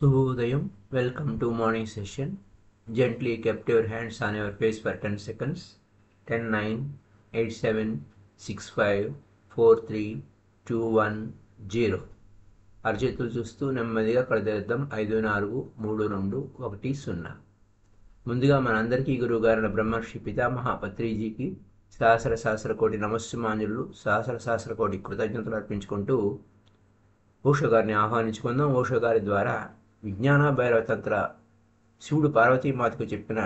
Shubhodayam, welcome to morning session. Gently kept your hands on your face for 10 seconds. 10, 9, 8, 7, 6, 5, 4, 3, 2, 1, 0. అరచేతులు చూస్తూ నెమ్మదిగా కడదేద్దాం. 5, 4, 3, 2, 1, 0. ముందుగా మనందరికీ గురువుగారైన బ్రహ్మర్షి పితామహ పత్రిజీకి సహస్ర కోటి నమస్సుమాంజులు, సహస్ర కోటి కృతజ్ఞతలు అర్పించుకుంటూ ఓషో గారిని ఆహ్వానించుకుందాం. ఓషో గారి ద్వారా విజ్ఞాన భైరవ తంత్ర శివుడు పార్వతీమాతకు చెప్పిన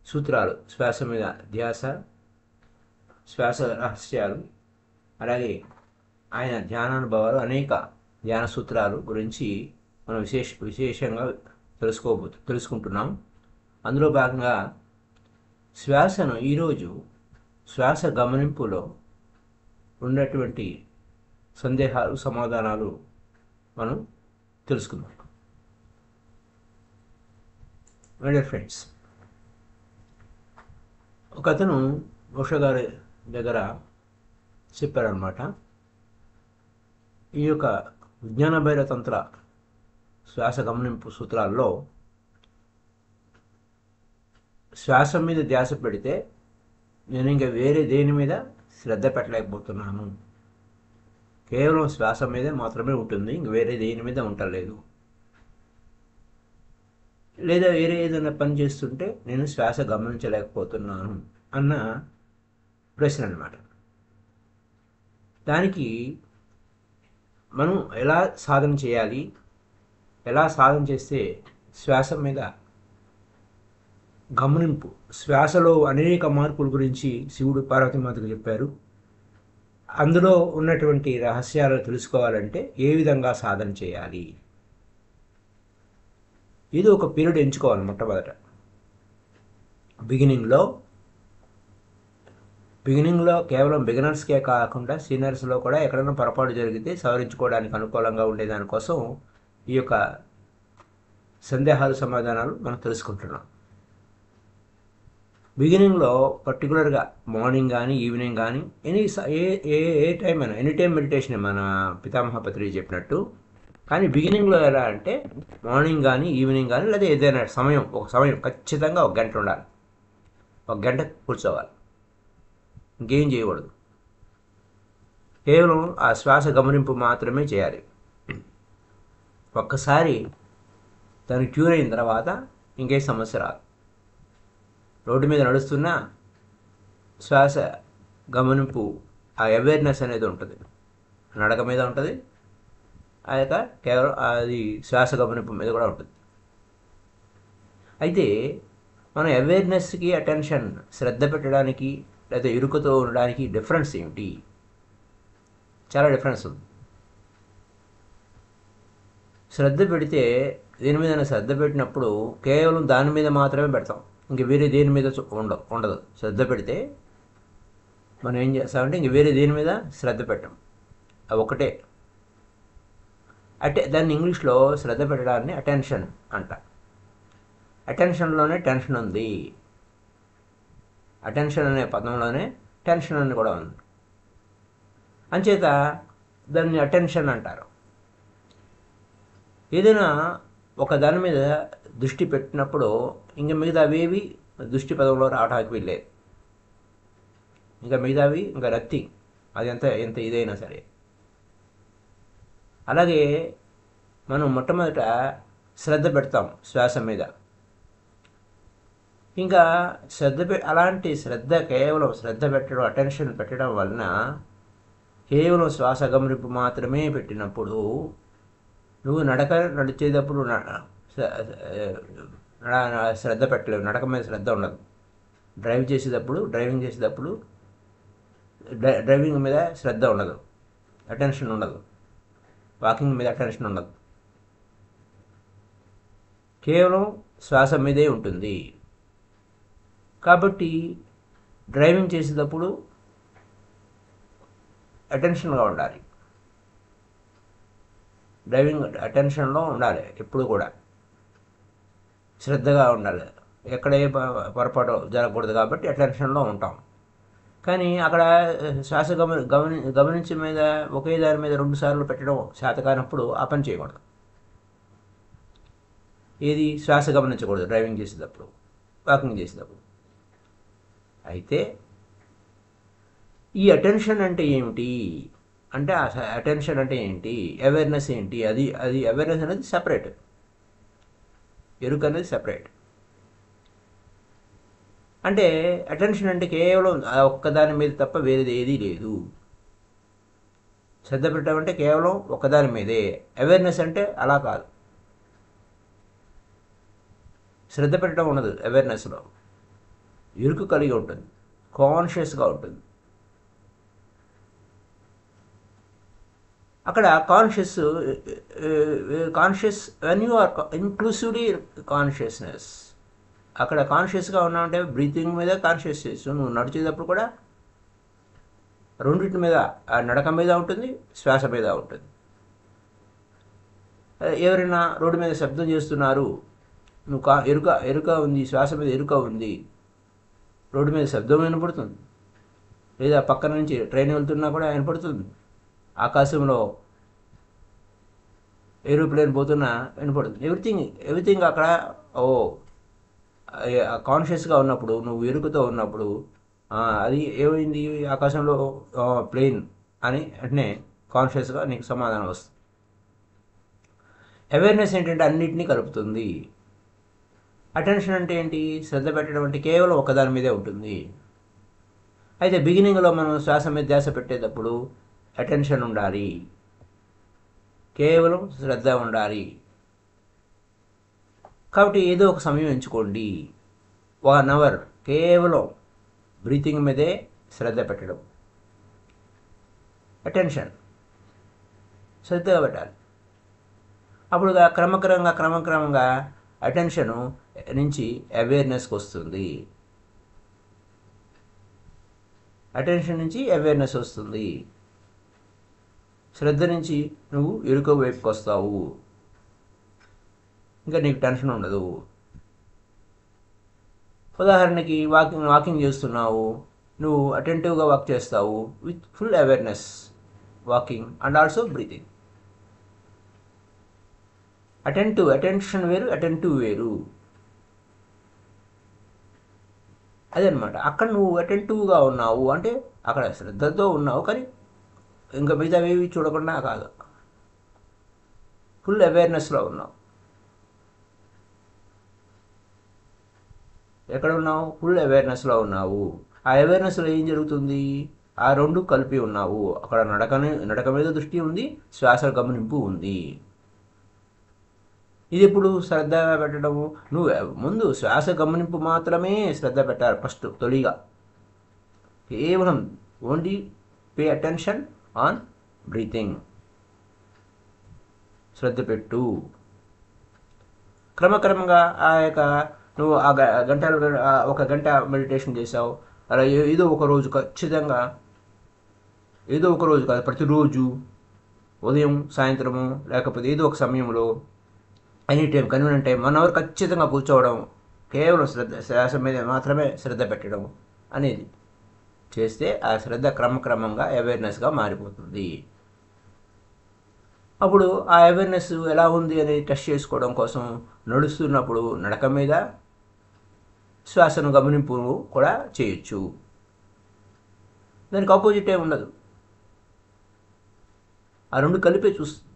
సూత్రాలు, శ్వాస మీద ధ్యాస, శ్వాస రహస్యాలు, అలాగే ఆయన ధ్యానానుభవాలు, అనేక ధ్యాన సూత్రాలు గురించి మనం విశేషంగా తెలుసుకుంటున్నాం. అందులో భాగంగా శ్వాసను ఈరోజు శ్వాస గమనింపులో ఉన్నటువంటి సందేహాలు, సమాధానాలు మనం తెలుసుకుందాం. మై డియర్ ఫ్రెండ్స్, ఒక అతను ఓషో గారి దగ్గర చెప్పారనమాట, ఈ యొక్క విజ్ఞాన భైరవ తంత్ర శ్వాస గమనింపు సూత్రాల్లో శ్వాస మీద ధ్యాస పెడితే నేను ఇంకా వేరే దేని మీద శ్రద్ధ పెట్టలేకపోతున్నాను, కేవలం శ్వాస మీదే మాత్రమే ఉంటుంది, ఇంక వేరే దేని మీద ఉండలేదు. లేదా వేరే ఏదైనా పని చేస్తుంటే నేను శ్వాస గమనించలేకపోతున్నాను అన్న ప్రశ్న అన్నమాట. దానికి మనం ఎలా సాధన చేయాలి, ఎలా సాధన చేస్తే శ్వాస మీద గమనింపు, శ్వాసలో అనేక మార్పుల గురించి శివుడు పార్వతీమాతకు చెప్పారు. అందులో ఉన్నటువంటి రహస్యాలు తెలుసుకోవాలంటే ఏ విధంగా సాధన చేయాలి, ఇది ఒక పీరియడ్ ఎంచుకోవాలి. మొట్టమొదట బిగినింగ్లో కేవలం బిగినర్స్కే కాకుండా సీనియర్స్లో కూడా ఎక్కడైనా పొరపాటు జరిగితే సవరించుకోవడానికి అనుకూలంగా ఉండేదానికోసం ఈ యొక్క సందేహాలు, సమాధానాలు మనం తెలుసుకుంటున్నాం. బిగినింగ్లో పర్టికులర్గా మార్నింగ్ కానీ ఈవినింగ్ కానీ ఏ టైం అయినా, ఎనీ టైం మెడిటేషన్ మన పితామహ పత్రిక చెప్పినట్టు. కానీ బిగినింగ్లో ఎలా అంటే మార్నింగ్ కానీ ఈవినింగ్ కానీ లేదా ఏదైనా ఒక సమయం ఖచ్చితంగా 1 గంట ఉండాలి. 1 గంట కూర్చోవాలి, ఇంకేం చేయకూడదు. కేవలం ఆ శ్వాస గమనింపు మాత్రమే చేయాలి. ఒక్కసారి దాన్ని క్యూర్ అయిన తర్వాత ఇంకే సమస్య రాదు. రోడ్డు మీద నడుస్తున్నా శ్వాస గమనింపు, ఆ అవేర్నెస్ అనేది ఉంటుంది, నడక మీద ఉంటుంది, ఆ యొక్క కేవలం అది శ్వాస గమనింపు మీద కూడా ఉంటుంది. అయితే మన అవేర్నెస్కి, అటెన్షన్, శ్రద్ధ పెట్టడానికి లేదా ఇరుకుతో ఉండడానికి డిఫరెన్స్ ఏమిటి? చాలా డిఫరెన్స్ ఉంది. శ్రద్ధ పెడితే, దేని మీద శ్రద్ధ పెట్టినప్పుడు కేవలం దాని మీద మాత్రమే పెడతాం, ఇంక వేరే దేని మీద ఉండదు. శ్రద్ధ పెడితే మనం ఏం చేస్తామంటే ఇంక వేరే దేని మీద శ్రద్ధ పెట్టాం, అది ఒకటే. దాన్ని ఇంగ్లీష్లో శ్రద్ధ పెట్టడాన్ని అటెన్షన్ అంట. అటెన్షన్లోనే టెన్షన్ ఉంది, అటెన్షన్ అనే పదంలోనే టెన్షన్ అని కూడా ఉంది. అంచేత దాన్ని అటెన్షన్ అంటారు. ఏదైనా ఒక దాని మీద దృష్టి పెట్టినప్పుడు ఇంకా మిగతావేవి దృష్టి పదంలో రావడానికి వీల్లేదు. ఇంకా మిగతావి ఇంకా రత్తి, అది ఎంత ఇదైనా సరే. అలాగే మనం మొట్టమొదట శ్రద్ధ పెడతాం శ్వాస మీద. ఇంకా అలాంటి శ్రద్ధ, కేవలం శ్రద్ధ పెట్టడం, అటెన్షన్ పెట్టడం వలన కేవలం శ్వాస గమనింపు మాత్రమే పెట్టినప్పుడు నువ్వు నడిచేటప్పుడు శ్రద్ధ పెట్టలేవు, నడక మీద శ్రద్ధ ఉండదు. డ్రైవింగ్ చేసేటప్పుడు డ్రైవింగ్ మీద శ్రద్ధ ఉండదు, అటెన్షన్ ఉండదు. వాకింగ్ మీద అటెన్షన్ ఉండదు, కేవలం శ్వాస మీదే ఉంటుంది. కాబట్టి డ్రైవింగ్ చేసేటప్పుడు అటెన్షన్గా ఉండాలి, డ్రైవింగ్ అటెన్షన్లో ఉండాలి, ఎప్పుడు కూడా శ్రద్ధగా ఉండాలి, ఎక్కడ ఏ పొరపాటు జరగకూడదు. కాబట్టి అటెన్షన్లో ఉంటాం. కానీ అక్కడ శ్వాస గమనించే మీద ఒకే దాని మీద 2 సార్లు పెట్టడం చేత కానప్పుడు ఆ పని చేయకూడదు. ఏది శ్వాస గమనించకూడదు డ్రైవింగ్ చేసేటప్పుడు, వాకింగ్ చేసేటప్పుడు. అయితే ఈ అటెన్షన్ అంటే ఏమిటి అంటే, అటెన్షన్ అంటే ఏంటి, అవేర్నెస్ ఏంటి, అది అవేర్నెస్ అనేది సపరేట్, ఎరుక అనేది సపరేట్. అంటే అటెన్షన్ అంటే కేవలం ఆ ఒక్కదాని మీద తప్ప వేరేది ఏదీ లేదు. శ్రద్ధ పెట్టడం అంటే కేవలం ఒక్కదాని మీదే. అవేర్నెస్ అంటే అలా కాదు, శ్రద్ధ పెట్టడం ఉండదు అవేర్నెస్లో, ఎరుక కలిగి ఉంటుంది, కాన్షియస్గా ఉంటుంది. అక్కడ conscious when you are inclusively consciousness. అక్కడ కాన్షియస్గా ఉన్నామంటే బ్రీతింగ్ మీద కాన్షియస్ చేస్తూ, నువ్వు నడిచేటప్పుడు కూడా రెండింటి మీద, ఆ నడక మీద ఉంటుంది, శ్వాస మీద ఉంటుంది. ఎవరైనా రోడ్డు మీద శబ్దం చేస్తున్నారు, నువ్వు ఎరుక ఉంది, శ్వాస మీద ఎరుక ఉంది, రోడ్డు మీద శబ్దం వినపడుతుంది. లేదా పక్కన నుంచి ట్రైన్ వెళ్తున్నా కూడా వినపడుతుంది, ఆకాశంలో ఏరోప్లేన్ పోతున్నా వినపడుతుంది. ఎవ్రీథింగ్ అక్కడ కాన్షియస్గా ఉన్నప్పుడు, నువ్వు ఎరుకతో ఉన్నప్పుడు అది ఏమైంది, ఆకాశంలో ప్లేన్ అని వెంటనే కాన్షియస్గా నీకు సమాధానం వస్తుంది. అవేర్నెస్ ఏంటంటే అన్నిటినీ కలుపుతుంది. అటెన్షన్ అంటే ఏంటి, శ్రద్ధ పెట్టడం అంటే కేవలం ఒకదాని మీదే ఉంటుంది. అయితే బిగినింగ్లో మనం శ్వాస మీద ధ్యాస పెట్టేటప్పుడు అటెన్షన్ ఉండాలి, కేవలం శ్రద్ధ ఉండాలి. కాబట్టి ఏదో ఒక సమయం ఎంచుకోండి, 1 అవర్ కేవలం బ్రీతింగ్ మీదే శ్రద్ధ పెట్టడం, అటెన్షన్ శ్రద్ధగా పెట్టాలి. అప్పుడు క్రమక్రమంగా అటెన్షను నుంచి అవేర్నెస్కి వస్తుంది, అటెన్షన్ నుంచి అవేర్నెస్ వస్తుంది, శ్రద్ధ నుంచి నువ్వు ఎరుక వైపుకి వస్తావు, ఇంకా నీకు టెన్షన్ ఉండదు. ఉదాహరణకి వాకింగ్ చేస్తున్నావు, నువ్వు అటెంటివ్గా వాక్ చేస్తావు with full awareness, walking and also breathing. Attention వేరు, అటెంటివ్ వేరు. అదనమాట. అక్కడ నువ్వు అటెంటివ్గా ఉన్నావు అంటే అక్కడ శ్రద్ధతో ఉన్నావు, కానీ ఇంకా మిగతావేవి చూడకుండా కాదు, ఫుల్ అవేర్నెస్లో ఉన్నావు. ఎక్కడ ఉన్నావు, ఫుల్ అవేర్నెస్లో ఉన్నావు. ఆ అవేర్నెస్లో ఏం జరుగుతుంది, ఆ రెండు కలిపి ఉన్నావు. అక్కడ నడక మీద దృష్టి ఉంది, శ్వాస గమనింపు ఉంది. ఇది ఎప్పుడు శ్రద్ధగా పెట్టడము, నువ్వు ముందు శ్వాస గమనింపు మాత్రమే శ్రద్ధ పెట్టాలి ఫస్ట్, తొలిగా. కేవలం only pay attention on breathing, శ్రద్ధ పెట్టు. క్రమక్రమంగా ఆ యొక్క నువ్వు ఒక గంట మెడిటేషన్ చేసావు, అలా ఏదో ఒక రోజు ఖచ్చితంగా, ఏదో ఒక రోజు కాదు, ప్రతిరోజు ఉదయం సాయంత్రము లేకపోతే ఏదో ఒక సమయంలో any time convenient time 1 hour ఖచ్చితంగా కూర్చోవడం, కేవలం శ్వాస మీద మాత్రమే శ్రద్ధ పెట్టడం అనేది చేస్తే ఆ శ్రద్ధ క్రమక్రమంగా అవేర్నెస్గా మారిపోతుంది. అప్పుడు ఆ అవేర్నెస్ ఎలా ఉంది అనేది టెస్ట్ చేసుకోవడం కోసం నడుస్తున్నప్పుడు నడక మీద శ్వాసను గమనింపు కూడా చేయొచ్చు. దానికి ఆపోజిట్ ఏమి ఉండదు, ఆ రెండు కలిపే చూస్తుంది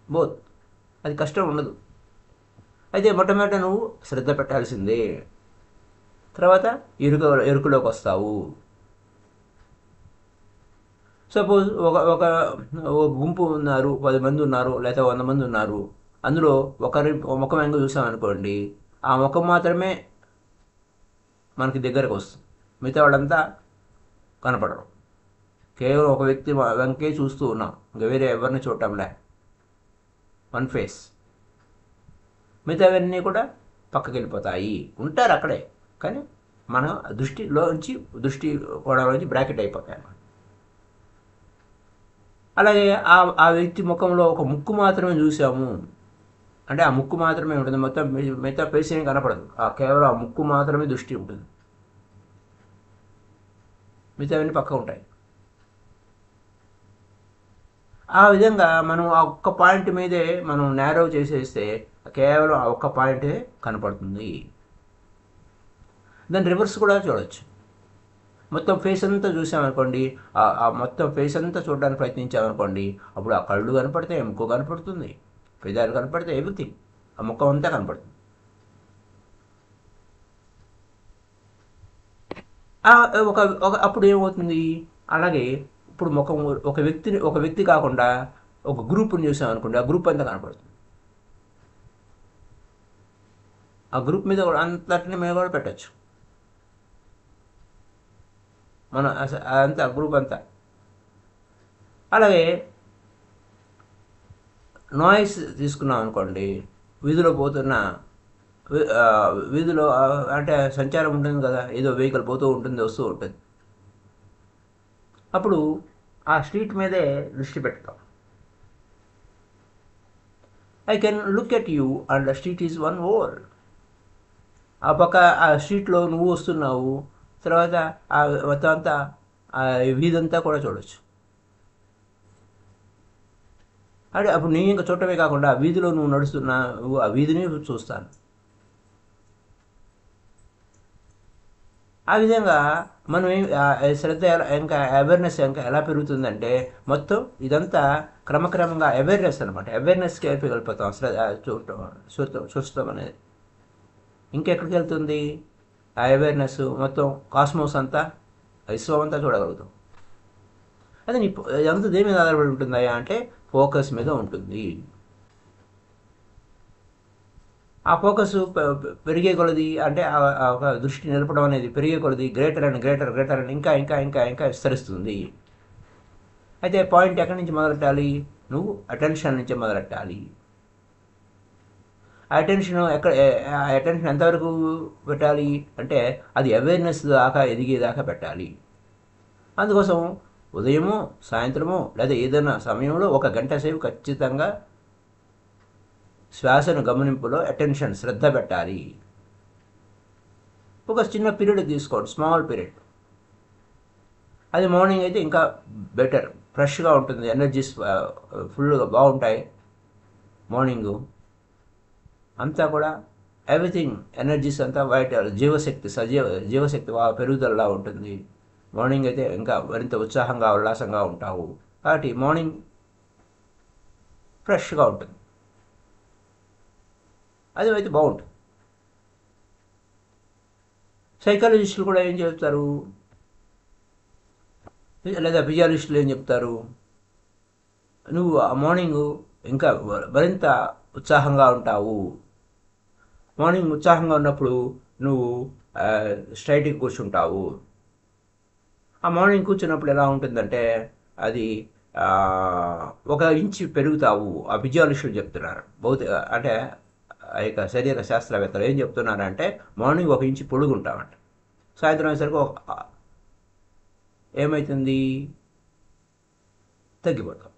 బోత్, అది కష్టం ఉండదు. అయితే మొట్టమొదట నువ్వు శ్రద్ధ పెట్టాల్సిందే, తర్వాత ఎరుకలోకి వస్తావు. సపోజ్ ఒక గుంపు ఉన్నారు, 10 మంది ఉన్నారు, లేదా 100 మంది ఉన్నారు. అందులో ఒకరి ముఖం ఎంగ చూసామనుకోండి, ఆ ముఖం మాత్రమే మనకి దగ్గరకు వస్తుంది, మిగతా వాళ్ళంతా కనపడరు. కేవలం ఒక వ్యక్తి వెంకే చూస్తూ ఉన్నాం, ఇంకా వేరే ఎవరిని చూడటంలే, వన్ ఫేస్. మిగతావన్నీ కూడా పక్కకి వెళ్ళిపోతాయి, ఉంటారు అక్కడే, కానీ మన దృష్టి కోణంలోంచి బ్రాకెట్ అయిపోతాయి అన్నమాట. అలాగే ఆ వ్యక్తి ముఖంలో ఒక ముక్కు మాత్రమే చూసాము అంటే ఆ ముక్కు మాత్రమే ఉంటుంది, మొత్తం మిగతా ఫేస్ ఏం కనపడదు, కేవలం ఆ ముక్కు మాత్రమే దృష్టి ఉంటుంది, మిగతావన్నీ పక్క ఉంటాయి. ఆ విధంగా మనం ఆ ఒక్క పాయింట్ మీదే మనం నేరో చేసేస్తే కేవలం ఆ ఒక్క పాయింటే కనపడుతుంది. దాని రివర్స్ కూడా చూడొచ్చు. మొత్తం ఫేస్ అంతా చూసామనుకోండి, ఆ మొత్తం ఫేస్ అంతా చూడడానికి ప్రయత్నించామనుకోండి, అప్పుడు ఆ కళ్ళు కనపడతాయి, ముక్కు కనపడుతుంది, పెదాలు కనపడతాయి, ఎవ్రీథింగ్, ఆ ముఖం అంతా కనపడుతుంది. ఆ ఒక ఒక అప్పుడు ఏమవుతుంది, అలాగే ఇప్పుడు ముఖం ఒక వ్యక్తి కాకుండా ఒక గ్రూప్ని చూసామనుకోండి, ఆ గ్రూప్ అంతా కనపడుతుంది. ఆ గ్రూప్ మీద కూడా అంతటిని మీద కూడా పెట్టచ్చు మన అంతా గ్రూప్ అంతా. అలాగే నాయిస్ తీసుకున్నాం అనుకోండి, వీధిలో పోతున్న వీధిలో అంటే సంచారం ఉంటుంది కదా, ఏదో వెహికల్ పోతూ ఉంటుంది, వస్తూ ఉంటుంది. అప్పుడు ఆ స్ట్రీట్ మీదే దృష్టి పెడతాం. I can look at you and the street is one world. ఆ పక్క ఆ స్ట్రీట్లో నువ్వు వస్తున్నావు, తర్వాత ఆ మొత్తం అంతా ఆ వీధంతా కూడా చూడొచ్చు. అంటే అప్పుడు నేను ఇంకా చూడటమే కాకుండా ఆ వీధిలో నువ్వు నడుస్తున్నావు, ఆ వీధిని చూస్తాను. ఆ విధంగా మనం శ్రద్ధ ఇంకా అవేర్నెస్ ఇంకా ఎలా పెరుగుతుందంటే, మొత్తం ఇదంతా క్రమక్రమంగా అవేర్నెస్ అనమాట. అవేర్నెస్కి వెళ్ళిపోతాం. చూస్తాం అనేది ఇంకెక్కడికి వెళ్తుంది, ఆ అవేర్నెస్ మొత్తం కాస్మోస్ అంతా, విశ్వం అంతా చూడగలుగుతాం. అదే ఇదంతా దేని మీద ఆధారపడి ఉంటుందా అంటే ఫోకస్ మీద ఉంటుంది. ఆ ఫోకస్ పెరిగే కొలది, అంటే ఒక దృష్టి నిలపడం అనేది పెరిగే కొలది greater and greater greater and ఇంకా ఇంకా ఇంకా ఇంకా విస్తరిస్తుంది. అయితే పాయింట్ ఎక్కడి నుంచి మొదలెట్టాలి, నువ్వు అటెన్షన్ నుంచి మొదలెట్టాలి. ఆ అటెన్షన్ ఎంతవరకు పెట్టాలి అంటే అది అవేర్నెస్ దాకా ఎదిగేదాకా పెట్టాలి. అందుకోసం ఉదయము సాయంత్రము లేదా ఏదైనా సమయంలో 1 గంట సేపు ఖచ్చితంగా శ్వాసను గమనింపులో అటెన్షన్ శ్రద్ధ పెట్టాలి. ఒక చిన్న పీరియడ్ తీసుకోండి, స్మాల్ పీరియడ్. అది మార్నింగ్ అయితే ఇంకా బెటర్, ఫ్రెష్గా ఉంటుంది, ఎనర్జీస్ ఫుల్గా బాగుంటాయి. మార్నింగు అంతా కూడా ఎవ్రీథింగ్ ఎనర్జీస్ అంతా వైటల్, జీవశక్తి పెరుగుదలలా ఉంటుంది. మార్నింగ్ అయితే ఇంకా మరింత ఉత్సాహంగా ఉల్లాసంగా ఉంటావు. కాబట్టి మార్నింగ్ ఫ్రెష్గా ఉంటుంది, అది అయితే బాగుంటుంది. సైకాలజిస్టులు కూడా ఏం చెప్తారు, లేదా ఫిజియాలజిస్టులు ఏం చెప్తారు, నువ్వు ఆ మార్నింగ్ ఇంకా మరింత ఉత్సాహంగా ఉంటావు. మార్నింగ్ ఉత్సాహంగా ఉన్నప్పుడు నువ్వు స్ట్రైట్గా కూర్చుంటావు. ఆ మార్నింగ్ కూర్చున్నప్పుడు ఎలా ఉంటుందంటే అది 1 ఇంచు పెరుగుతావు. ఆ ఫిజియాలజిస్టులు చెప్తున్నారు. అంటే ఆ యొక్క శరీర శాస్త్రవేత్తలు ఏం చెప్తున్నారంటే మార్నింగ్ 1 ఇంచు పొడుగుంటామంట. సాయంత్రం అయ్యేసరికి ఏమవుతుంది, తగ్గిపోతావు.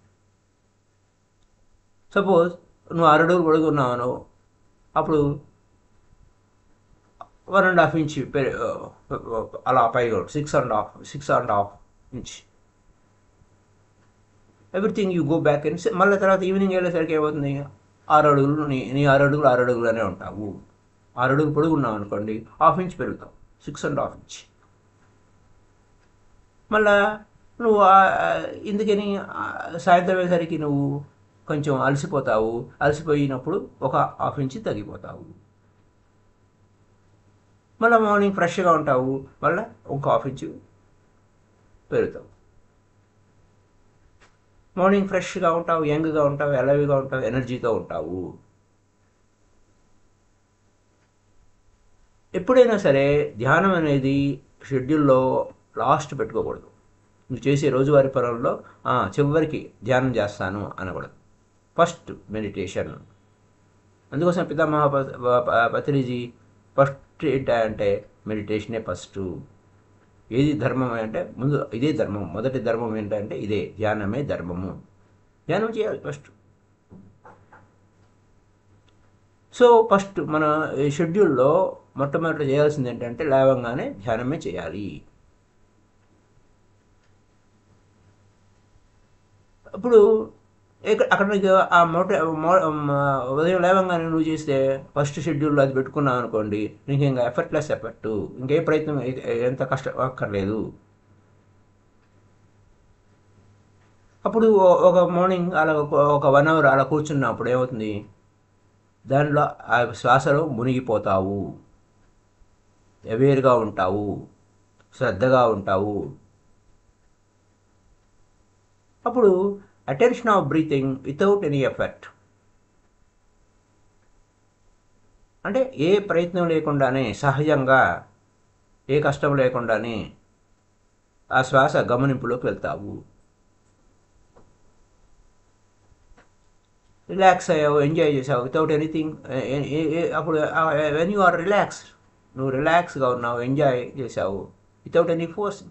సపోజ్ నువ్వు 6 అడుగులు పొడుగున్నావు, అప్పుడు 1.5 ఇంచ్ అలా పైగా 6.5 inch. Everything you go back and మళ్ళీ తర్వాత ఈవినింగ్ వెళ్ళేసరికి ఏమవుతుంది, 6 అడుగులు నీ 6 అడుగులనే ఉంటావు. 6 అడుగులు పొడుగున్నావు అనుకోండి, 1/2 ఇంచ్ పెరుగుతావు, 6.5 ఇంచ్. మళ్ళా నువ్వు ఇందుకని సాయంత్రం అయ్యేసరికి నువ్వు కొంచెం అలసిపోతావు. అలసిపోయినప్పుడు 1/2 ఇంచ్ తగ్గిపోతావు. మళ్ళీ మార్నింగ్ ఫ్రెష్గా ఉంటావు, మళ్ళీ 1/2 ఇంచ్ పెరుగుతావు. మార్నింగ్ ఫ్రెష్గా ఉంటావు, యంగ్గా ఉంటావు, ఎలవిగా ఉంటావు, ఎనర్జీతో ఉంటావు. ఎప్పుడైనా సరే ధ్యానం అనేది షెడ్యూల్లో లాస్ట్ పెట్టుకోకూడదు. నువ్వు చేసే రోజువారీ పనుల్లో చివరికి ధ్యానం చేస్తాను అనకూడదు. First meditation. అందుకోసం పితామహ పత్రిజీ ఫస్ట్ ఏంటంటే మెడిటేషనే ఫస్ట్. ఏది ధర్మం అంటే ముందు ఇదే ధర్మం. మొదటి ధర్మం ఏంటంటే ఇదే, ధ్యానమే ధర్మము. ధ్యానం చేయాలి ఫస్ట్. సో ఫస్ట్ మన షెడ్యూల్లో మొట్టమొదటి చేయాల్సింది ఏంటంటే లేవగానే ధ్యానమే చేయాలి. ఇప్పుడు అక్కడ నీకు ఆ ఉదయం లేవగానే నువ్వు చేస్తే ఫస్ట్ షెడ్యూల్లో అది పెట్టుకున్నావు అనుకోండి, నీకు ఇంకా ఎఫర్ట్, ఇంకే ప్రయత్నం ఎంత కష్టం అక్కర్లేదు. అప్పుడు ఒక మార్నింగ్ అలా ఒక 1 అవర్ అలా కూర్చున్నప్పుడు ఏమవుతుంది, దానిలో ఆ శ్వాసలో మునిగిపోతావు, అవేర్గా ఉంటావు, శ్రద్ధగా ఉంటావు. అప్పుడు attention of breathing without any effort, అంటే ఏ ప్రయత్నం లేకుండానే సహజంగా, ఏ కష్టం లేకుండానే ఆ శ్వాస గమనింపులోకి వెళ్తావు. రిలాక్స్ అయ్యావు, ఎంజాయ్ చేసావు వితౌట్ ఎనీథింగ్. అప్పుడు వెన్ యూ ఆర్ రిలాక్స్డ్, నువ్వు రిలాక్స్గా ఉన్నావు, ఎంజాయ్ చేసావు వితౌట్ ఎనీ ఫోర్స్.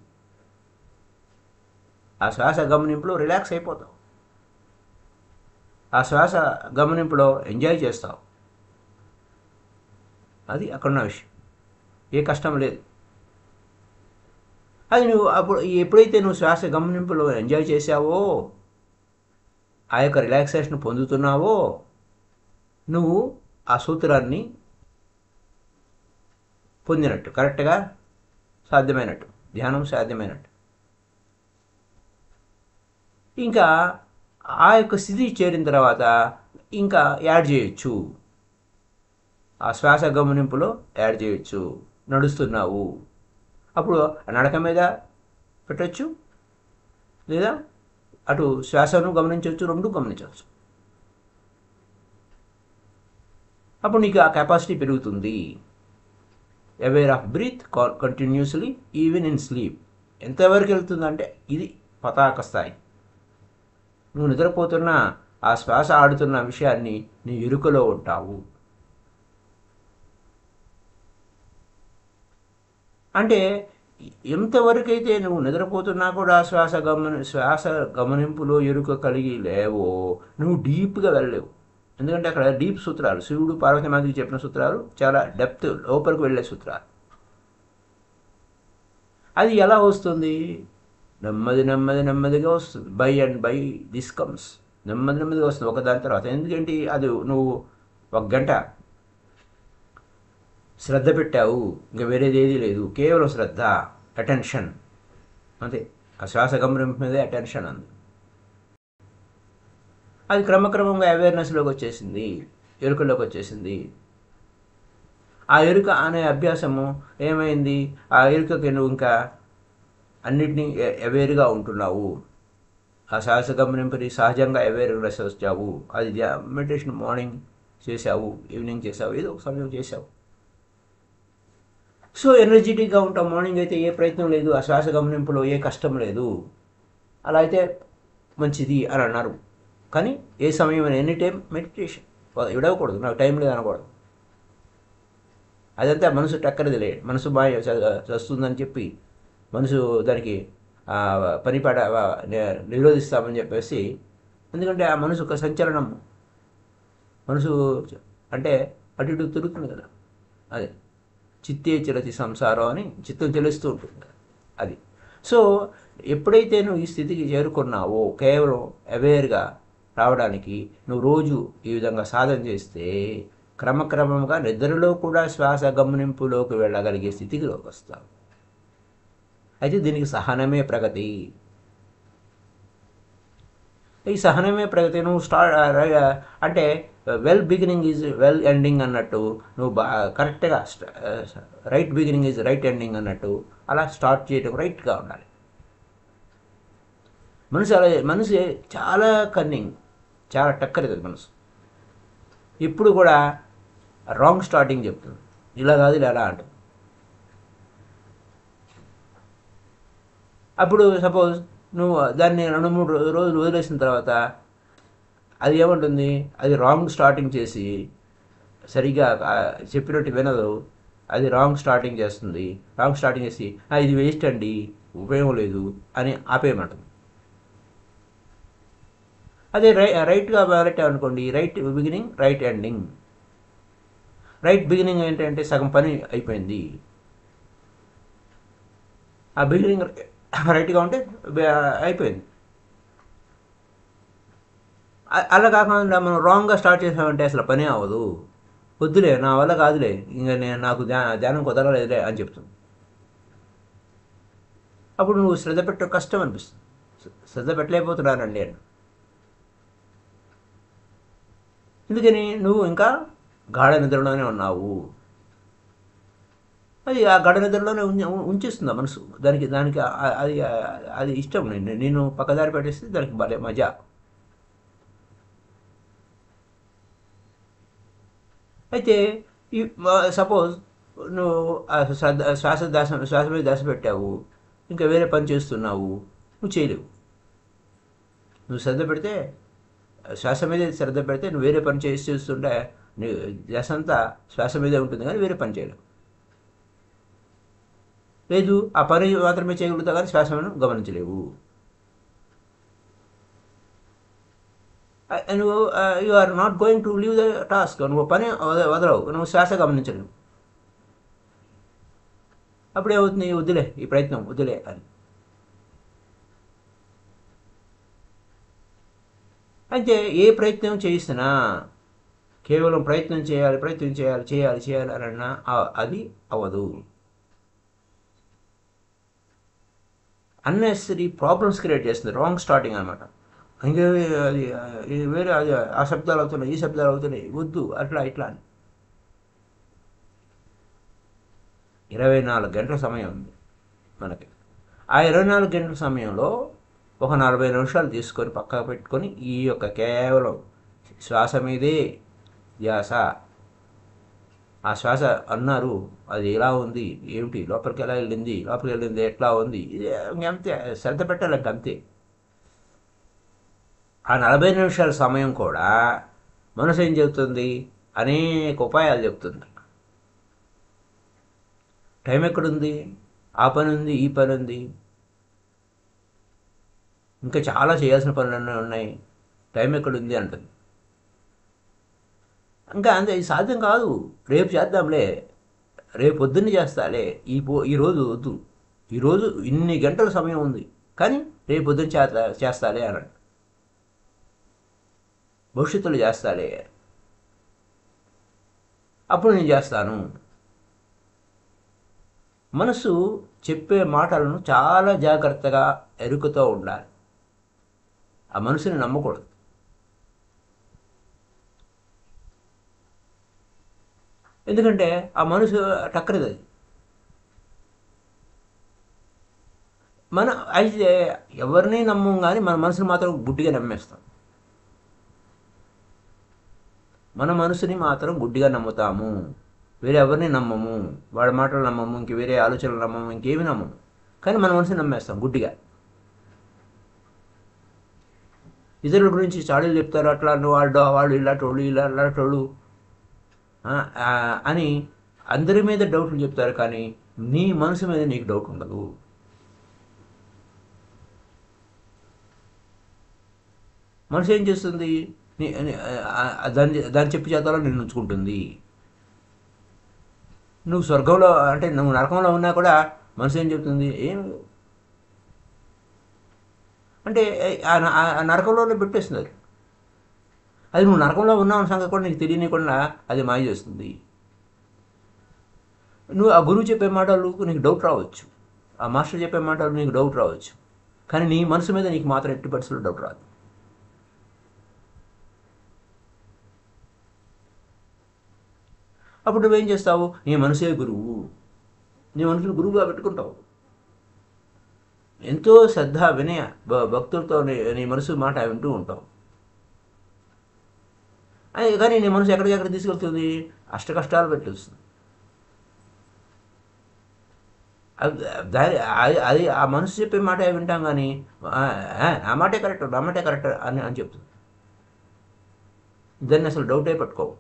ఆ శ్వాస గమనింపులో రిలాక్స్ అయిపోతావు, ఆ శ్వాస గమనింపులో ఎంజాయ్ చేస్తావు. అది అక్కడున్న విషయం, ఏ కష్టం లేదు. అది నువ్వు అప్పుడు ఎప్పుడైతే నువ్వు శ్వాస గమనింపులో ఎంజాయ్ చేసావో, ఆ యొక్క రిలాక్సేషన్ పొందుతున్నావో, నువ్వు ఆ సూత్రాన్ని పొందినట్టు, కరెక్ట్గా సాధ్యమైనట్టు, ధ్యానం సాధ్యమైనట్టు. ఇంకా ఆ యొక్క స్థితి చేరిన తర్వాత ఇంకా యాడ్ చేయొచ్చు, ఆ శ్వాస గమనింపులో యాడ్ చేయొచ్చు. నడుస్తున్నావు, అప్పుడు నడక మీద పెట్టచ్చు, లేదా అటు శ్వాసను గమనించవచ్చు, రెండు గమనించవచ్చు. అప్పుడు నీకు ఆ కెపాసిటీ పెరుగుతుంది. Aware of breath continuously even in sleep. ఎంతవరకు వెళ్తుందంటే ఇది పతాక స్థాయి. నువ్వు నిద్రపోతున్నా ఆ శ్వాస ఆడుతున్న విషయాన్ని నీ ఎరుకలో ఉంటావు. అంటే ఎంతవరకైతే నువ్వు నిద్రపోతున్నా కూడా శ్వాస గమనింపులో ఎరుక కలిగి లేవో, నువ్వు డీప్గా వెళ్ళలేవు. ఎందుకంటే అక్కడ డీప్ సూత్రాలు, శివుడు పార్వతీమాతకి చెప్పిన సూత్రాలు చాలా డెప్త్, లోపలికి వెళ్ళే సూత్రాలు. అది ఎలా వస్తుంది? నెమ్మదిగా వస్తుంది. By and by this comes. నెమ్మదిగా వస్తుంది ఒకదాని తర్వాత. ఎందుకంటే అది నువ్వు 1 గంట శ్రద్ధ పెట్టావు, ఇంకా వేరేది ఏదీ లేదు, కేవలం శ్రద్ధ, అటెన్షన్ అంతే. ఆ శ్వాస గమనింపు మీదే అటెన్షన్ అంది. అది క్రమక్రమంగా అవేర్నెస్లోకి వచ్చేసింది, ఎరుకలోకి వచ్చేసింది. ఆ ఎరుక అనే అభ్యాసము ఏమైంది? ఆ ఎరుకకి నువ్వు ఇంకా అన్నిటినీ అవేర్గా ఉంటున్నావు. ఆ శ్వాస గమనింపుని సహజంగా అవేర్నెస్ వచ్చావు. అది మెడిటేషన్ మార్నింగ్ చేసావు, ఈవినింగ్ చేసావు, ఏదో ఒక సమయం చేసావు. సో ఎనర్జెటిక్గా ఉంటాం. మార్నింగ్ అయితే ఏ ప్రయత్నం లేదు, ఆ శ్వాస గమనింపులో ఏ కష్టం లేదు. అలా అయితే మంచిది అని అన్నారు. కానీ ఏ సమయం ఎనీ టైం మెడిటేషన్ విడవకూడదు. నాకు టైం లేదు అనకూడదు. అదంతా మనసు టక్కరిదిలే. మనసు బాగా వస్తుందని చెప్పి మనసు దానికి పనిపాట నిరోధిస్తామని చెప్పేసి. ఎందుకంటే ఆ మనసు ఒక సంచలనం. మనసు అంటే అటు ఇటు తిరుగుతుంది కదా, అదే చిత్తే చలతి సంసారం అని చిత్తం చెలుస్తూ ఉంటుంది అది. సో ఎప్పుడైతే నువ్వు ఈ స్థితికి చేరుకున్నావో, కేవలం అవేర్గా రావడానికి నువ్వు రోజు ఈ విధంగా సాధన చేస్తే క్రమక్రమంగా నిద్రలో కూడా శ్వాస గమనింపులోకి వెళ్ళగలిగే స్థితిలోకి వస్తావు. అయితే దీనికి సహనమే ప్రగతి. ఈ సహనమే ప్రగతి. నువ్వు అంటే well beginning is well ending అన్నట్టు, నువ్వు కరెక్ట్గా right beginning is right ending అన్నట్టు అలా స్టార్ట్ చేయడం రైట్గా ఉండాలి. మనసు చాలా కన్నింగ్, చాలా టక్కరిది మనసు. ఇప్పుడు కూడా రాంగ్ స్టార్టింగ్ చెప్తుంది. ఇలా కాదు, ఇలా ఎలా అంటుంది. అప్పుడు సపోజ్ నువ్వు దాన్ని 2-3 రోజులు వదిలేసిన తర్వాత అది ఏమంటుంది? అది రాంగ్ స్టార్టింగ్ చేసి సరిగ్గా చెప్పినట్టు వినదు. అది రాంగ్ స్టార్టింగ్ చేస్తుంది. రాంగ్ స్టార్టింగ్ చేసి ఇది వేస్ట్ అండి, ఉపయోగం లేదు అని ఆపేయమంటుంది. అదే రైట్గా పెట్టామనుకోండి, right beginning right ending. Right beginning ఏంటంటే సగం పని అయిపోయింది. ఆ బిగినింగ్ రైట్గా ఉంటే అయిపోయింది. అలా కాకుండా మనం రాంగ్గా స్టార్ట్ చేసామంటే అసలు పనే అవ్వదు. వద్దులే, నా వల్ల కాదులే, ఇంకా నాకు ధ్యానం కుదరలేదులే అని చెప్తుంది. అప్పుడు నువ్వు శ్రద్ధ పెట్టే కష్టం అనిపిస్తుంది. శ్రద్ధ పెట్టలేకపోతున్నానండి అని. ఎందుకని నువ్వు ఇంకా గాఢ నిద్రలోనే ఉన్నావు. అది ఆ గాఢ నిద్రలోనే ఉంచేస్తుంది ఆ మనసు. దానికి దానికి అది అది ఇష్టం. నేను పక్కదారి పెట్టేస్తే దానికి భలే మజా. అయితే ఈ సపోజ్ నువ్వు శ్వాస మీద ధ్యాస పెట్టావు, ఇంకా వేరే పని చేస్తున్నావు, నువ్వు చేయలేవు. నువ్వు శ్రద్ధ పెడితే, శ్వాస మీదే శ్రద్ధ పెడితే నువ్వు వేరే పని చేస్తుంటే నీ ధ్యాస అంతా శ్వాస మీదే ఉంటుంది, కానీ వేరే పని చేయలేవు. లేదు, ఆ పని మాత్రమే చేయగలుగుతావు కానీ శ్వాసను గమనించలేవు. నువ్వు you are not going to leave the task. నువ్వు పని వదలవు, నువ్వు శ్వాస గమనించలేవు. అప్పుడు ఏమవుతుంది? వద్దులే, ఈ ప్రయత్నం వద్దులే అని. అయితే ఏ ప్రయత్నం చేసినా కేవలం ప్రయత్నం చేయాలి అని అన్నా అది అవ్వదు. అన్నెసరీ ప్రాబ్లమ్స్ క్రియేట్ చేస్తుంది. రాంగ్ స్టార్టింగ్ అనమాట. ఇంకా అది వేరే అది ఆ శబ్దాలు అవుతున్నాయి, ఈ శబ్దాలు అవుతున్నాయి, వద్దు, అట్లా ఇట్లా అని. 24 గంటల సమయం ఉంది మనకి. ఆ 24 గంటల సమయంలో ఒక 40 నిమిషాలు తీసుకొని పక్కకు పెట్టుకొని ఈ యొక్క కేవలం శ్వాస మీదే ధ్యాస. ఆ శ్వాస అన్నారు, అది ఎలా ఉంది, ఏమిటి, లోపలికి ఎలా వెళ్ళింది, ఎట్లా ఉంది, ఇంకంతే శ్రద్ధ పెట్టాలి. అంతే. ఆ 40 నిమిషాల సమయం కూడా మనసు ఏం చెబుతుంది? అనేక ఉపాయాలు చెప్తుంది. టైం ఎక్కడుంది? ఆ పని ఉంది, ఈ పని ఉంది, ఇంకా చాలా చేయాల్సిన పనులన్నీ ఉన్నాయి, టైం ఎక్కడుంది అంటుంది. ఇంకా అంతే, ఇది సాధ్యం కాదు, రేపు చేద్దాంలే, రేపు పొద్దున్నే చేస్తాలే, ఈరోజు వద్దు, ఈరోజు ఇన్ని గంటల సమయం ఉంది కానీ రేపు పొద్దున్న చేస్తాలే అన్నాడు. భవిష్యత్తులో చేస్తాలే, అప్పుడు నేను చేస్తాను. మనసు చెప్పే మాటలను చాలా జాగ్రత్తగా ఎరుకుతూ ఉండాలి. ఆ మనసుని నమ్మకూడదు. ఎందుకంటే ఆ మనసు టక్కరిది. అయితే ఎవరిని నమ్మం కానీ మన మనసుని మాత్రం గుడ్డిగా నమ్మేస్తాం. మన మనసుని మాత్రం గుడ్డిగా నమ్ముతాము, వేరే ఎవరిని నమ్మము, వాడి మాటలు నమ్మము, ఇంక వేరే ఆలోచనలు నమ్మము, ఇంకేమి నమ్మము, కానీ మన మనసుని నమ్మేస్తాం గుడ్డిగా. ఇతరుల గురించి చాడీలు చెప్తారు, అట్లా వాళ్ళు ఇలాంటోళ్ళు ఇలాంటోళ్ళు అని అందరి మీద డౌట్లు చెప్తారు, కానీ నీ మనసు మీద నీకు డౌట్ ఉండదు. మనసు ఏం చేస్తుంది? దాని చెప్పి చేతాలో నేను ఉంచుకుంటుంది. నువ్వు స్వర్గంలో అంటే నువ్వు నరకంలో ఉన్నా కూడా మనసు ఏం చెప్తుంది? ఏం అంటే ఆ నరకంలోనే పెట్టేస్తున్నారు. అది నువ్వు నరకంలో ఉన్నావు సంగతి కూడా నీకు తెలియనికుండా అది మాయ చేస్తుంది. నువ్వు ఆ గురువు చెప్పే మాటలు నీకు డౌట్ రావచ్చు, ఆ మాస్టర్ చెప్పే మాటలు నీకు డౌట్ రావచ్చు, కానీ నీ మనసు మీద నీకు మాత్రం ఎట్టి పరిస్థితుల్లో డౌట్ రాదు. అప్పుడు నువ్వేం చేస్తావు? నీ మనసే గురువు, నీ మనసును గురువుగా పెట్టుకుంటావు. ఎంతో శ్రద్ధ వినయ భక్తులతో నీ మనసు మాట వింటూ ఉంటావు. కానీ నీ మనసు ఎక్కడికెక్కడ తీసుకెళ్తుంది? అష్ట కష్టాలు పెట్టేస్తుంది. అది ఆ మనసు చెప్పే మాట వింటాం, కానీ ఆ మాటే కరెక్ట్ అని చెప్తుంది. దాన్ని అసలు డౌటే పెట్టుకోవు.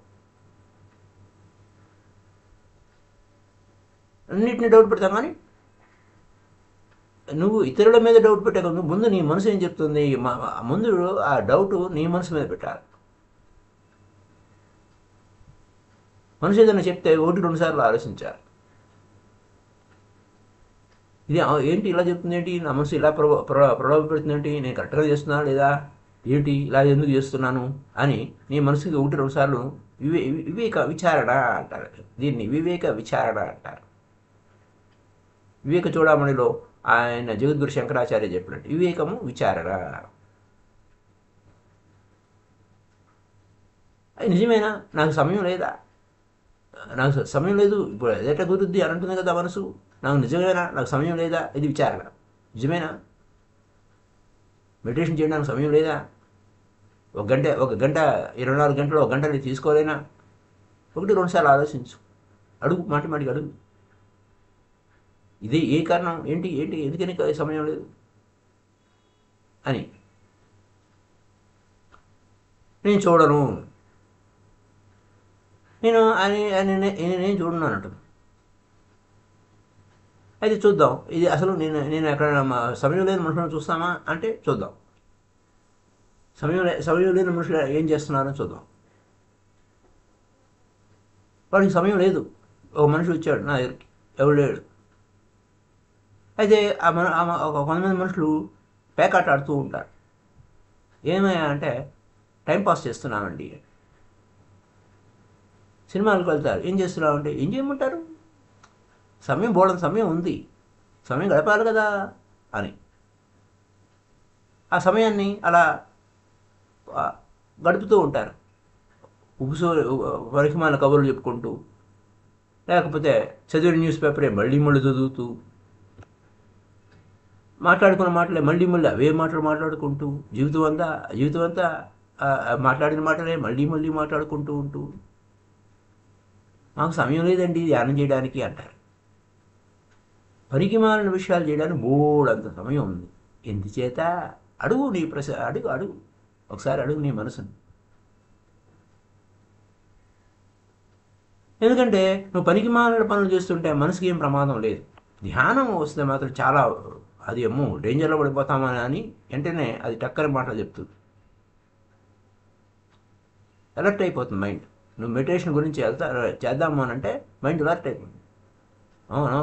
అన్నిటిని డౌట్ పెడతాం, కానీ నువ్వు ఇతరుల మీద డౌట్ పెట్టే ముందు నీ మనసు ఏం చెప్తుంది? ముందు ఆ డౌట్ నీ మనసు మీద పెట్టాలి. మనసు ఏదైనా చెప్తే 1-2 సార్లు ఆలోచించాలి. ఇది ఏంటి ఇలా చెప్తుంది, ఏంటి నా మనసు ఇలా ప్రలోభ పెడుతుంది, ఏంటి నేను కరెక్ట్గా చేస్తున్నా లేదా, ఏంటి ఇలా ఎందుకు చేస్తున్నాను అని నీ మనసుకి 1-2 సార్లు వివేక విచారణ అంటారు. దీన్ని వివేక విచారణ అంటారు. వివేక చూడమణిలో ఆయన జగద్గురు శంకరాచార్య చెప్పినట్టు వివేకము విచారణ. నిజమేనా? నాకు సమయం లేదా? నాకు సమయం లేదు, ఇప్పుడు ఎదట కుదురుద్ది అని అంటుంది కదా మనసు. నాకు నిజమేనా? నాకు సమయం లేదా? ఇది విచారణ. నిజమేనా? మెడిటేషన్ చేయడానికి సమయం లేదా? ఒక గంట 24 గంటలు 1 గంట నేను తీసుకోలేనా? 1-2 సార్లు ఆలోచించు, అడుగు, మాటికి అడుగు. ఇది ఏ కారణం? ఏంటి ఎందుకని సమయం లేదు అని. నేను చూడను, నేను చూడను అన్నట్టు. అయితే చూద్దాం, ఇది అసలు నేను ఎక్కడైనా సమయం లేని మనుషులను చూస్తామా అంటే చూద్దాం. సమయం లేని మనుషులు ఏం చేస్తున్నారని చూద్దాం. వాడికి సమయం లేదు. ఒక మనిషి వచ్చాడు నా దగ్గరికి, ఎవడు లేడు. అయితే కొంతమంది మనుషులు పేకాట ఆడుతూ ఉంటారు. ఏమయ్యా అంటే టైంపాస్ చేస్తున్నామండి. సినిమాలకు వెళ్తారు, ఏం చేస్తున్నామంటే ఏం చేయమంటారు, బోల్డంత సమయం ఉంది, సమయం గడపాలి కదా అని. ఆ సమయాన్ని అలా గడుపుతూ ఉంటారు. పరికమాల కబుర్లు చెప్పుకుంటూ, లేకపోతే చదివిన న్యూస్ పేపరే మళ్ళీ చదువుతూ, మాట్లాడుకున్న మాటలే మళ్ళీ అవే మాటలు మాట్లాడుకుంటూ, జీవితం అంతా మాట్లాడిన మాటలే మళ్ళీ మాట్లాడుకుంటూ ఉంటూ, మాకు సమయం లేదండి ధ్యానం చేయడానికి అంటారు. పనికిమాలిన విషయాలు చేయడానికి బోడంత సమయం ఉంది. ఎందుచేత? అడుగు నీ అడుగు ఒకసారి అడుగు నీ మనసుని. ఎందుకంటే నువ్వు పనికిమాలిన పనులు చేస్తుంటే మనసుకి ఏం ప్రమాదం లేదు. ధ్యానం వస్తే మాత్రం చాలా అది డేంజర్లో పడిపోతామని అని వెంటనే అది టక్కరి మాటలు చెప్తుంది. అలర్ట్ అయిపోతుంది మైండ్. నువ్వు మెడిటేషన్ గురించి చేద్దాము అని అంటే మైండ్ అలర్ట్ అయిపోతుంది. అవును,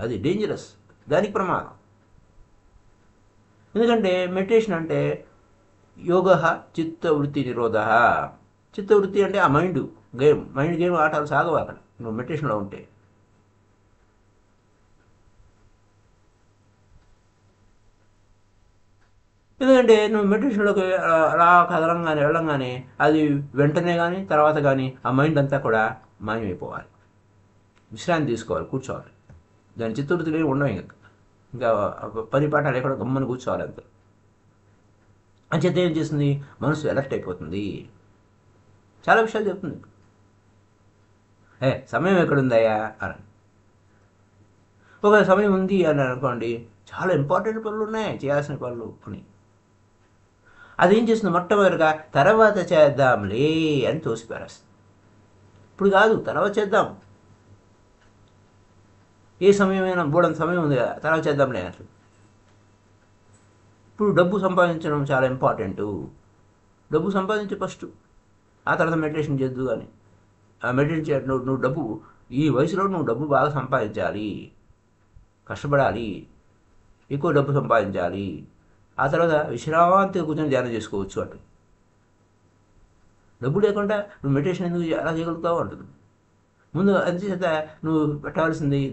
అది డేంజరస్, దానికి ప్రమాదం. ఎందుకంటే మెడిటేషన్ అంటే యోగ చిత్తవృత్తి నిరోధ. చిత్తవృత్తి అంటే ఆ మైండ్ గేమ్ ఆటలు సాగవు అక్కడ నువ్వు మెడిటేషన్లో ఉంటే. ఎందుకంటే నువ్వు మెడిటేషన్లోకి అలా కదలంగానే వెళ్ళంగానే అది వెంటనే కానీ తర్వాత కానీ ఆ మైండ్ అంతా కూడా మాయమైపోవాలి. విశ్రాంతి తీసుకోవాలి, కూర్చోవాలి. దాని చిత్తవృత్తిలో ఉండవు. ఇంకా పని పాట లేకుండా గమ్మని కూర్చోవాలి అంతే. అంచేత ఏం చేస్తుంది, మనసు అలర్ట్ అయిపోతుంది, చాలా విషయాలు చెప్తుంది. సమయం ఎక్కడుందయ్యా అని. ఒక సమయం ఉంది అని అనుకోండి, చాలా ఇంపార్టెంట్ పనులు ఉన్నాయి, చేయాల్సిన పనులు అని. అదేం చేస్తుంది, మొట్టమొదటిగా తర్వాత చేద్దాంలే అని తోసిపారేస్తుంది. ఇప్పుడు కాదు, తర్వాత చేద్దాం. ఏ సమయమైనా బోడంత సమయం ఉంది కదా, తర్వాత చేద్దాంలే అన్నట్లు. ఇప్పుడు డబ్బు సంపాదించడం చాలా ఇంపార్టెంటు. డబ్బు సంపాదించే ఫస్ట్, ఆ తర్వాత మెడిటేషన్ చేద్దు. కానీ మెడిటేషన్ చే నువ్వు డబ్బు ఈ వయసులో నువ్వు డబ్బు బాగా సంపాదించాలి, కష్టపడాలి, ఎక్కువ డబ్బు సంపాదించాలి. ఆ తర్వాత విశ్రాంతిగా కూర్చొని ధ్యానం చేసుకోవచ్చు అటు. డబ్బు లేకుండా నువ్వు మెడిటేషన్ ఎందుకు అలా చేయగలుగుతావు అంటుంది. ముందు అందుచేత నువ్వు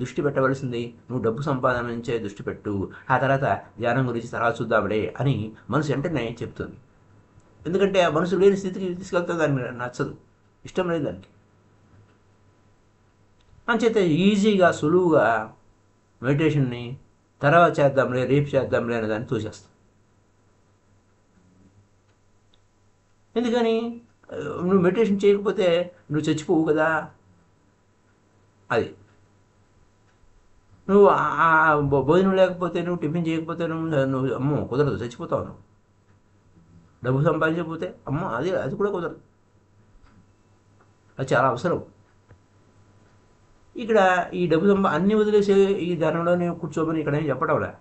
దృష్టి పెట్టవలసింది నువ్వు డబ్బు సంపాదన నుంచే దృష్టి పెట్టు, ఆ తర్వాత ధ్యానం గురించి తర్వాత చూద్దాంలే అని మనసు వెంటనే చెప్తుంది. ఎందుకంటే ఆ మనసు లేని స్థితికి తీసుకెళ్తే దానికి నచ్చదు, ఇష్టం లేదు దానికి. అంచేత ఈజీగా సులువుగా మెడిటేషన్ని తర్వాత చేద్దాంలే, రేపు చేద్దాంలే అనే దాన్ని తోసేస్తాం. ఎందుకని? నువ్వు మెడిటేషన్ చేయకపోతే నువ్వు చచ్చిపోవు కదా. అది నువ్వు భోజనం లేకపోతే, నువ్వు టిఫిన్ చేయకపోతే నువ్వు అమ్మో కుదరదు, చచ్చిపోతావు. నువ్వు డబ్బు సంపాదించకపోతే అమ్మో అది కూడా కుదరదు. అది చాలా అవసరం. ఇక్కడ ఈ డబ్బు అన్నీ వదిలేసే ఈ ధనంలోనే కూర్చోమని ఇక్కడ ఏం చెప్పడంలే,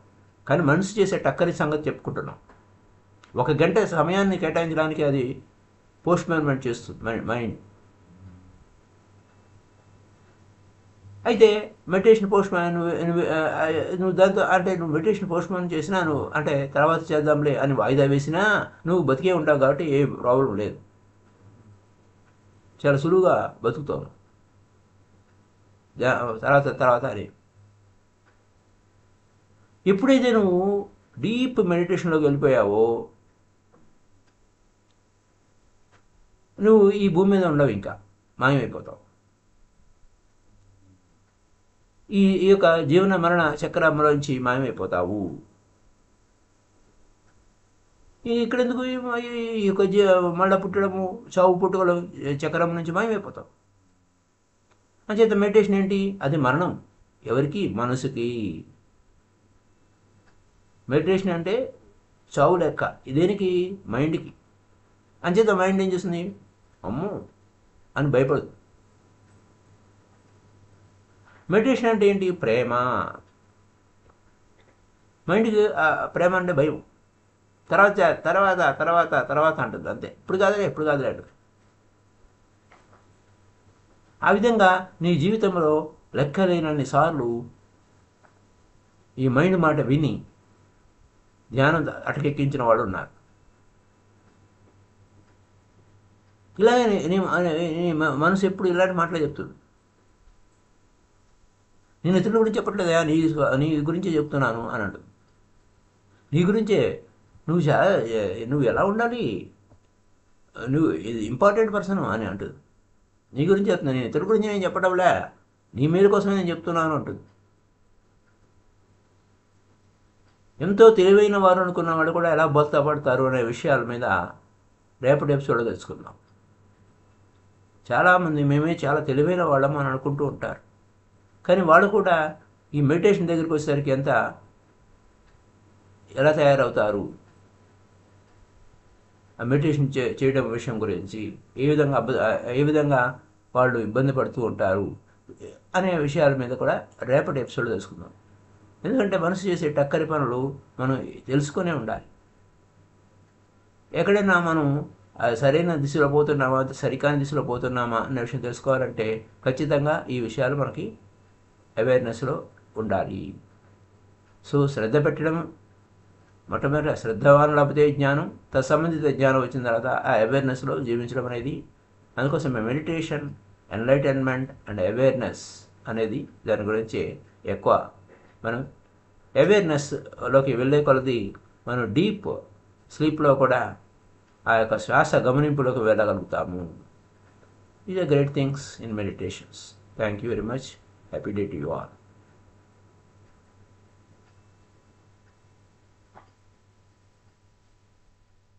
కానీ మనసు చేసే టక్కరి సంగతి చెప్పుకుంటున్నాం. 1 గంట సమయాన్ని కేటాయించడానికి అది పోస్ట్ మేనేజ్మెంట్ చేస్తుంది మైండ్. అయితే మెడిటేషన్ పోస్ట్పోన్ నువ్వు దాంతో అంటే నువ్వు మెడిటేషన్ పోస్ట్పోన్ చేసినా నువ్వు అంటే తర్వాత చేద్దాంలే అని వాయిదా వేసినా నువ్వు బతికే ఉంటావు కాబట్టి ఏ ప్రాబ్లం లేదు, చాలా సులువుగా బతుకుతావు తర్వాత తర్వాత అని. ఎప్పుడైతే నువ్వు డీప్ మెడిటేషన్లోకి వెళ్ళిపోయావో నువ్వు ఈ భూమి మీద ఉండవు, ఇంకా మాయమైపోతావు. ఈ యొక్క జీవన మరణ చక్రంలోంచి మాయమైపోతావు. ఇక్కడెందుకు ఈ యొక్క మళ్ళీ పుట్టడము చావు పుట్టుకల చక్రం నుంచి మాయమైపోతావు. అంచేత మెడిటేషన్ ఏంటి? అది మరణం. ఎవరికి? మనసుకి. మెడిటేషన్ అంటే చావు లెక్క. దేనికి? మైండ్కి. అంచేత మైండ్ ఏం చేస్తుంది? అమ్మో అని భయపడదు. మెడిటేషన్ అంటే ఏంటి? ప్రేమ. మైండ్కి ప్రేమ అంటే భయం. తర్వాత తర్వాత తర్వాత తర్వాత అంటుంది, అంతే. ఇప్పుడు కాదులే అంటుంది. ఆ విధంగా నీ జీవితంలో లెక్కలేనన్ని సార్లు ఈ మైండ్ మాట విని ధ్యానం అటకెక్కించిన వాళ్ళు ఉన్నారు. ఇలాగే నీ మనసు ఎప్పుడు ఇలాంటి మాటలే చెప్తుంది. నేను ఇతరుల గురించి చెప్పట్లేదా, నీ గురించే చెప్తున్నాను అని అంటుంది. నీ గురించే నువ్వు ఎలా ఉండాలి, నువ్వు ఇది ఇంపార్టెంట్ పర్సన్ అని అంటుంది. నీ గురించి చెప్తున్నాను, నేను ఇతరుల గురించి నేను చెప్పడంలే, నీ మేలు కోసమే నేను చెప్తున్నాను అంటుంది. ఎంతో తెలివైన వారు అనుకున్న వాళ్ళు కూడా ఎలా బోధపడతారు అనే విషయాల మీద రేపటి ఎపిసోడ్లో తెలుసుకుందాం. చాలామంది మేమే చాలా తెలివైన వాళ్ళం అని అనుకుంటూ ఉంటారు, కానీ వాళ్ళు కూడా ఈ మెడిటేషన్ దగ్గరికి వచ్చేసరికి ఎలా తయారవుతారు, ఆ మెడిటేషన్ చేయడం విషయం గురించి ఏ విధంగా వాళ్ళు ఇబ్బంది పడుతూ ఉంటారు అనే విషయాల మీద కూడా రేపటి ఎపిసోడ్ తెలుసుకుందాం. ఎందుకంటే మనసు చేసే టక్కరి పనులు మనం తెలుసుకునే ఉండాలి. ఎక్కడైనా మనం సరైన దిశలో పోతున్నామా, సరికాని దిశలో పోతున్నామా అనే విషయం తెలుసుకోవాలంటే ఖచ్చితంగా ఈ విషయాలు మనకి అవేర్నెస్లో ఉండాలి. సో శ్రద్ధ పెట్టడం, మొట్టమొదటి శ్రద్ధవాన్ లభతే జ్ఞానం, తత్సంబంధిత జ్ఞానం వచ్చిన తర్వాత ఆ అవేర్నెస్లో జీవించడం అనేది. అందుకోసమే మెడిటేషన్, ఎన్లైటన్మెంట్ అండ్ అవేర్నెస్ అనేది దాని గురించి ఎక్కువ. మనం అవేర్నెస్లోకి వెళ్ళే కొలది మనం డీప్ స్లీప్లో కూడా ఆ యొక్క శ్వాస గమనింపులోకి వెళ్ళగలుగుతాము. These are great things in meditations. Thank you very much. Happy day to you all.